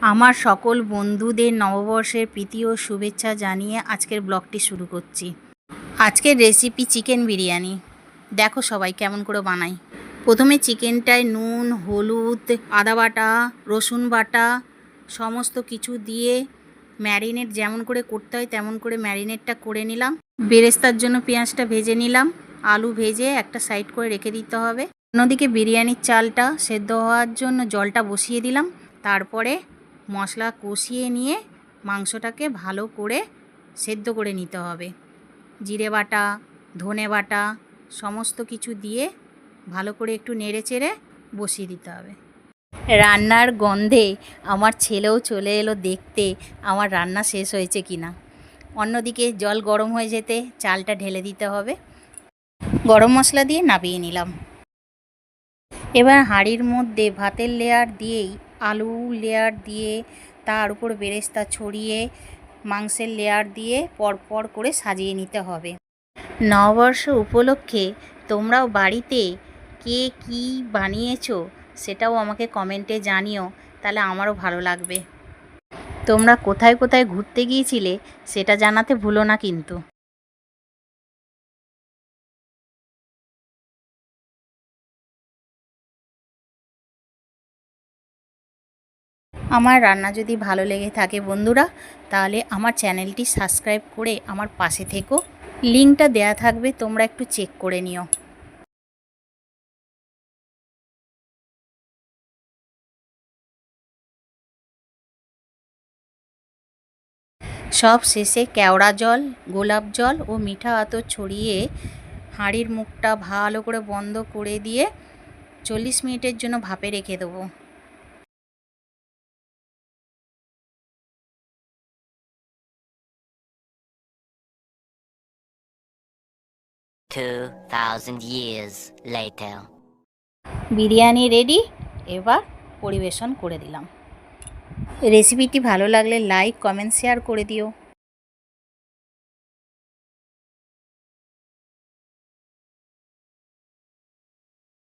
আমার সকল বন্ধুদের নববর্ষের প্রীতি ও শুভেচ্ছা জানিয়ে আজকের ব্লগটি শুরু করছি। আজকের রেসিপি চিকেন বিরিয়ানি। দেখো সবাই কেমন করে বানাই। প্রথমে চিকেনটায় নুন, হলুদ, আদা বাটা, রসুন বাটা সমস্ত কিছু দিয়ে ম্যারিনেট যেমন করে করতে হয় তেমন করে ম্যারিনেটটা করে নিলাম। বেরেস্তার জন্য পেঁয়াজটা ভেজে নিলাম। আলু ভেজে একটা সাইড করে রেখে দিতে হবে। অন্যদিকে বিরিয়ানির চালটা সেদ্ধ হওয়ার জন্য জলটা বসিয়ে দিলাম। তারপরে মশলা কষিয়ে নিয়ে মাংসটাকে ভালো করে সেদ্ধ করে নিতে হবে। জিরে বাটা, ধনে বাটা সমস্ত কিছু দিয়ে ভালো করে একটু নেড়ে চেড়ে বসিয়ে দিতে হবে। রান্নার গন্ধে আমার ছেলেও চলে এলো দেখতে আমার রান্না শেষ হয়েছে কিনা। অন্যদিকে জল গরম হয়ে যেতে চালটা ঢেলে দিতে হবে। গরম মশলা দিয়ে নামিয়ে নিলাম। এবার হাঁড়ির মধ্যে ভাতের লেয়ার দিয়েই আলু লেয়ার দিয়ে তার উপর বেরেস্তা ছড়িয়ে মাংসের লেয়ার দিয়ে পরপর করে সাজিয়ে নিতে হবে। নববর্ষ উপলক্ষে তোমরাও বাড়িতে কে কী বানিয়েছো সেটাও আমাকে কমেন্টে জানিও, তাহলে আমারও ভালো লাগবে। তোমরা কোথায় কোথায় ঘুরতে গিয়েছিলে সেটা জানাতে ভুলো না কিন্তু। আমার রান্না যদি ভালো লেগে থাকে বন্ধুরা, তাহলে আমার চ্যানেলটি সাবস্ক্রাইব করে আমার পাশে থেকো। লিঙ্কটা দেয়া থাকবে, তোমরা একটু চেক করে নিও। সব শেষে কেওড়া জল, গোলাপ জল ও মিঠা আতর ছড়িয়ে হাঁড়ির মুখটা ভালো করে বন্ধ করে দিয়ে 40 মিনিটের জন্য ভাপে রেখে দেবো। years later. বিরিয়ানি রেডি, এবার পরিবেশন করে দিলাম। রেসিপিটি ভালো লাগলে লাইক, কমেন্ট, শেয়ার করে দিও।